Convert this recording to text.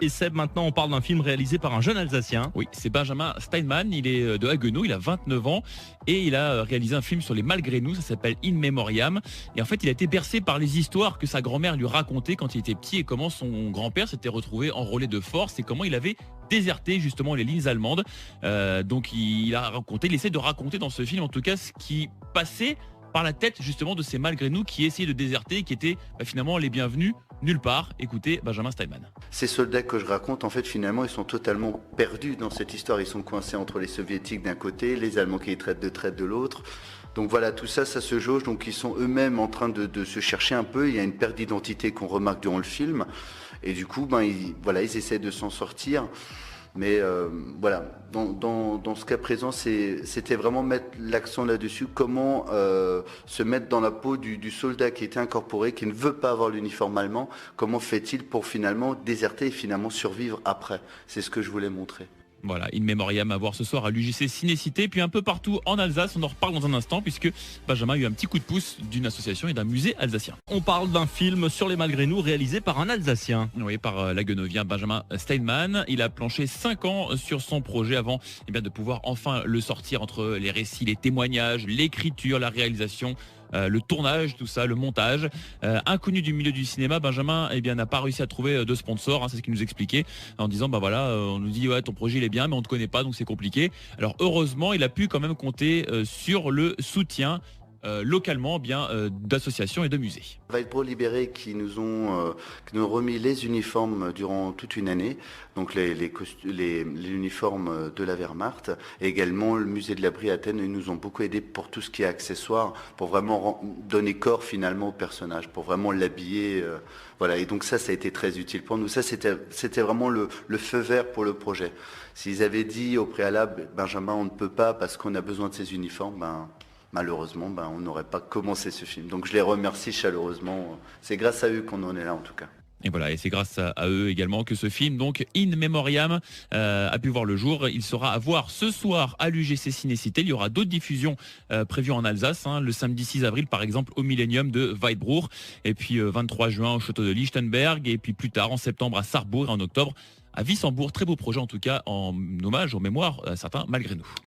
Et Seb, maintenant on parle d'un film réalisé par un jeune Alsacien. Oui, c'est Benjamin Steinman, il est de Haguenau, il a 29 ans et il a réalisé un film sur les Malgré nous, ça s'appelle In Memoriam. Et en fait, il a été bercé par les histoires que sa grand-mère lui racontait quand il était petit et comment son grand-père s'était retrouvé enrôlé de force et comment il avait déserté justement les lignes allemandes. Donc il essaie de raconter dans ce film en tout cas ce qui passait par la tête justement de ces Malgré nous qui essayaient de déserter, qui étaient finalement les bienvenus nulle part. Écoutez Benjamin Steinman. Ces soldats que je raconte, en fait, finalement, ils sont totalement perdus dans cette histoire. Ils sont coincés entre les soviétiques d'un côté, les Allemands qui les traitent de l'autre. Donc voilà, tout ça, ça se jauge. Donc ils sont eux-mêmes en train de se chercher un peu. Il y a une perte d'identité qu'on remarque durant le film. Et du coup, ils essaient de s'en sortir. Mais voilà, dans ce cas présent, c'était vraiment mettre l'accent là-dessus, comment se mettre dans la peau du soldat qui était incorporé, qui ne veut pas avoir l'uniforme allemand, comment fait-il pour finalement déserter et finalement survivre après. C'est ce que je voulais montrer. Voilà, In Memoriam à voir ce soir à l'UJC Ciné-Cité, puis un peu partout en Alsace. On en reparle dans un instant puisque Benjamin a eu un petit coup de pouce d'une association et d'un musée alsacien. On parle d'un film sur les Malgré nous réalisé par un Alsacien. Oui, par l'Haguenauvien Benjamin Steinman. Il a planché 5 ans sur son projet avant de pouvoir enfin le sortir entre les récits, les témoignages, l'écriture, la réalisation. Le tournage, tout ça, le montage. Inconnu du milieu du cinéma, Benjamin n'a pas réussi à trouver de sponsor, c'est ce qu'il nous expliquait, en disant on nous dit ouais ton projet il est bien mais on ne te connaît pas donc c'est compliqué. Alors heureusement il a pu quand même compter sur le soutien localement d'associations et de musées. Weidbro Libéré qui nous ont remis les uniformes durant toute une année, donc les uniformes de la Wehrmacht, et également le musée de l'Abri à Athènes, ils nous ont beaucoup aidés pour tout ce qui est accessoires, pour vraiment donner corps finalement au personnage, pour vraiment l'habiller. Voilà, et donc ça a été très utile pour nous. Ça, c'était vraiment le feu vert pour le projet. S'ils avaient dit au préalable, Benjamin, on ne peut pas parce qu'on a besoin de ces uniformes, malheureusement, on n'aurait pas commencé ce film. Donc je les remercie chaleureusement. C'est grâce à eux qu'on en est là en tout cas. Et voilà, et c'est grâce à eux également que ce film, donc In Memoriam, a pu voir le jour. Il sera à voir ce soir à l'UGC Ciné-Cité. Il y aura d'autres diffusions prévues en Alsace, le samedi 6 avril par exemple au Millennium de Weidbruch, et puis 23 juin au château de Lichtenberg, et puis plus tard en septembre à Sarrebourg et en octobre à Wissembourg. Très beau projet en tout cas en hommage, aux mémoires à certains Malgré nous.